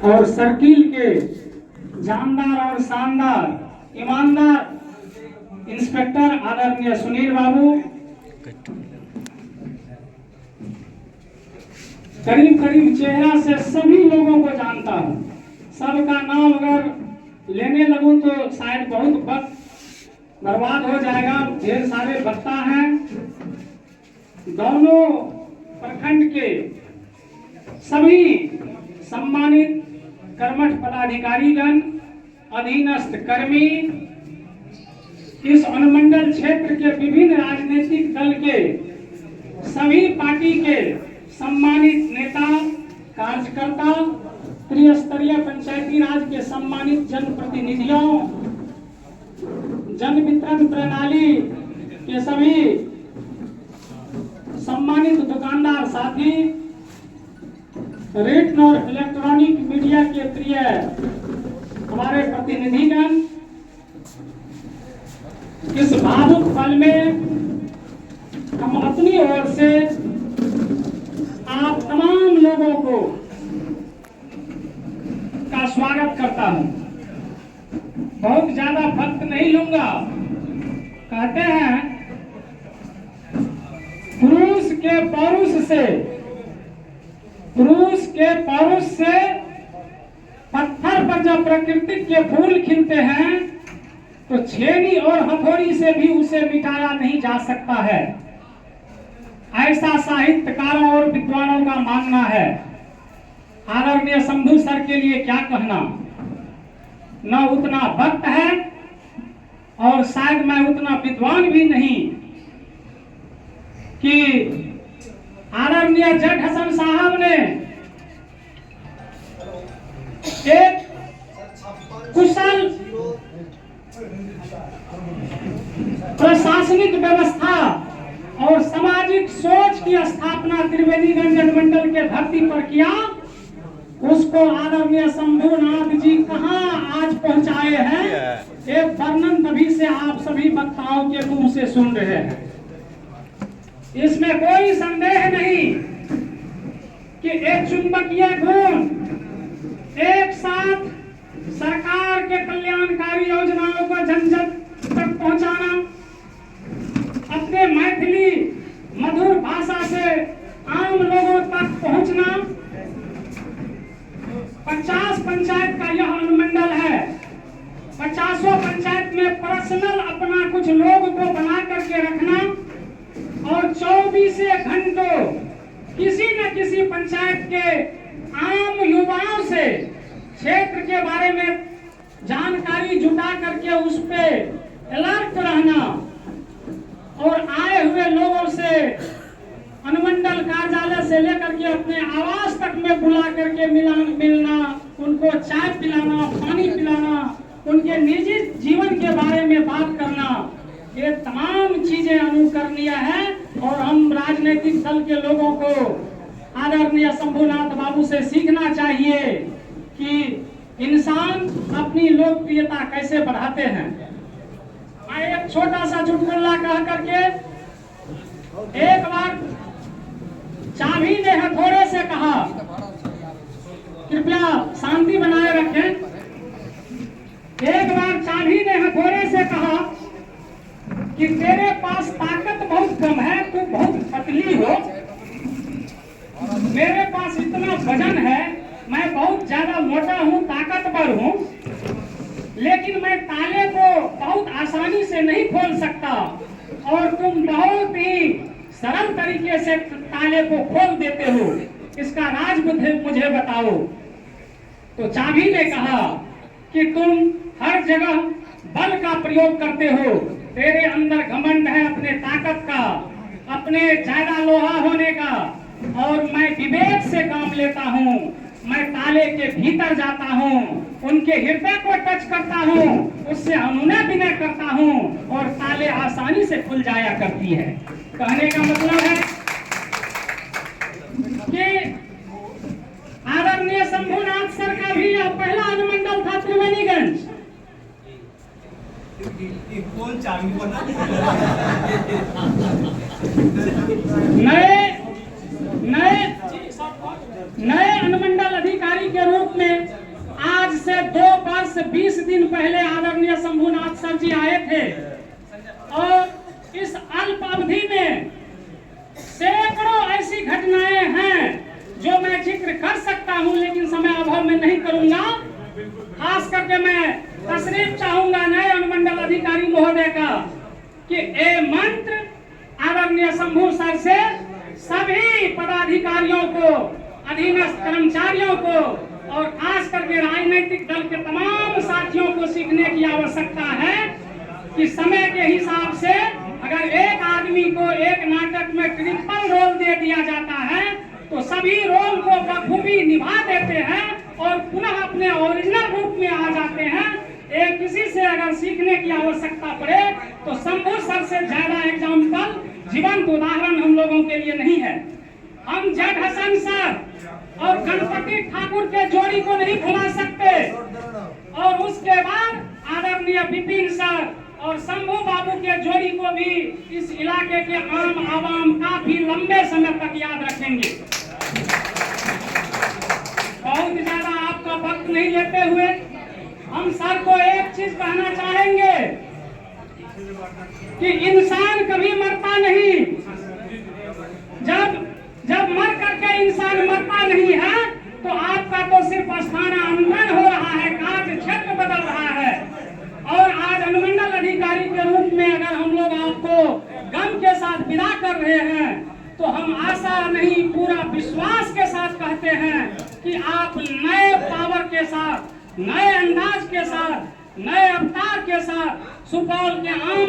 और सर्किल के जानदार और शानदार ईमानदार इंस्पेक्टर आदरणीय सुनील बाबू, करीब करीब चेहरा से सभी लोगों को जानता हूं। सबका नाम अगर लेने लगूं तो शायद बहुत वक्त बर्बाद हो जाएगा। ढेर सारे वक्ता हैं। दोनों प्रखंड के सभी सम्मानित कर्मठ पदाधिकारीगण, अधीनस्थ कर्मी, इस अनुमंडल क्षेत्र के विभिन्न राजनीतिक दल के सभी पार्टी के सम्मानित नेता, कार्यकर्ता, त्रिस्तरीय पंचायती राज के सम्मानित जनप्रतिनिधियों, जन वितरण प्रणाली के सभी सम्मानित दुकानदार साथी, रिटन और इलेक्ट्रॉनिक मीडिया के प्रिय हमारे प्रतिनिधिगण, इस भावुक पल में हम अपनी ओर से आप तमाम लोगों को का स्वागत करता हूं। बहुत ज्यादा वक्त नहीं लूंगा। कहते हैं पुरुष के पौरुष से पत्थर पर जब प्रकृति के फूल खिलते हैं तो छेनी और हथौड़ी से भी उसे मिटाया नहीं जा सकता है। ऐसा साहित्यकारों और विद्वानों का मानना है। आदरणीय शंभू सर के लिए क्या कहना, न उतना वक्त है और शायद मैं उतना विद्वान भी नहीं कि आदरणीय जट हसन साहब ने एक कुशल प्रशासनिक व्यवस्था और सामाजिक सोच की स्थापना त्रिवेणीगंज अनुमंडल के धरती पर किया। उसको आदरणीय शंभूनाथ जी कहां आज पहुंचाए हैं, एक वर्णन तभी से आप सभी वक्ताओं के मुंह से सुन रहे हैं। इसमें कोई संदेह नहीं कि एक चुंबकीय गुण एक साथ सरकार के कल्याणकारी योजनाओं को जन जन तक पहुंचाना, अपने मैथिली मधुर भाषा से आम लोगों तक पहुंचना। 50 पंचायत का यह अनुमंडल है। 50 पंचायत में पर्सनल अपना कुछ लोग को बना करके रखना और 24 घंटों किसी न किसी पंचायत के आम युवाओं से क्षेत्र के बारे में जानकारी जुटा करके उस पे अलर्ट रहना और आए हुए लोगों से अनुमंडल कार्यालय से लेकर के अपने आवास तक में बुला करके मिलना, उनको चाय पिलाना, पानी पिलाना, उनके निजी जीवन के बारे में बात करना, ये तमाम चीजें अनुकरणीय है। और हम राजनीतिक दल के लोगों को आदरणीय शंभूनाथ बाबू से सीखना चाहिए कि इंसान अपनी लोकप्रियता कैसे बढ़ाते हैं। मैं एक छोटा सा चुटकुला कह करके, एक बार चाबी ने हथौड़े से कहा, कृपया शांति बनाए रखें। एक बार चाबी ने हथौड़े से कहा कि तेरे पास ताकत बहुत कम है, तू बहुत पतली हो, मेरे पास इतना वजन है, मैं बहुत ज्यादा मोटा हूँ, ताकतवर हूँ, लेकिन मैं ताले को बहुत आसानी से नहीं खोल सकता और तुम बहुत ही सरल तरीके से ताले को खोल देते हो, इसका राज मुझे बताओ। तो चाबी ने कहा कि तुम हर जगह बल का प्रयोग करते हो, तेरे अंदर घमंड है अपने ताकत का, अपने ज्यादा लोहा होने का, और मैं विवेक से काम लेता हूँ। मैं ताले के भीतर जाता हूँ, उनके हृदय को टच करता हूँ, उससे अनुनय विनय करता हूँ और ताले आसानी से खुल जाया करती है। कहने का मतलब है कि आदरणीय शंभूनाथ सर का भी यह पहला अनुमंडल था त्रिवेणीगंज। नए अनुमंडल अधिकारी के रूप में आज से 2 वर्ष 20 दिन पहले आदरणीय शंभुनाथ सर जी आए थे और इस अल्प अवधि में सैकड़ों ऐसी घटनाएं हैं जो मैं जिक्र कर सकता हूं, लेकिन समय अभाव में नहीं करूंगा। खास करके मैं तशरीफ चाहूंगा नए अनुमंडल अधिकारी महोदय का कि ये मंत्र आदरणीय शंभू सर से सभी पदाधिकारियों को, अधीनस्थ कर्मचारियों को और खास करके राजनीतिक दल के तमाम साथियों को सीखने की आवश्यकता है कि समय के हिसाब से अगर एक आदमी को एक नाटक में ट्रिपल रोल दे दिया जाता है तो सभी रोल को बखूबी निभा देते हैं और पुनः अपने ओरिजिनल रूप में आ जाते हैं। एक किसी से अगर सीखने की आवश्यकता पड़े तो शंभू सर से ज्यादा एग्जाम्पल, जीवंत उदाहरण हम लोगों के लिए नहीं है। हम जेड हसन सर और गणपति ठाकुर के जोड़ी को नहीं भुला सकते और उसके बाद आदरणीय विपिन सर और शंभू बाबू के जोड़ी को भी इस इलाके के आम आवाम काफी लंबे समय तक याद रखेंगे। बहुत ज्यादा आपका वक्त नहीं लेते हुए हम सर को एक चीज कहना चाहेंगे कि इंसान कभी मरता नहीं। जब मर करके इंसान मरता नहीं है तो आपका तो सिर्फ स्थानांतरण हो रहा है, कार्य क्षेत्र बदल रहा है। और आज अनुमंडल अधिकारी के रूप में अगर हम लोग आपको गम के साथ विदा कर रहे हैं तो हम आशा नहीं पूरा विश्वास के साथ कहते हैं कि आप नए पावर के साथ, नए अंदाज के साथ, नए अवतार के साथ सुपौल के आम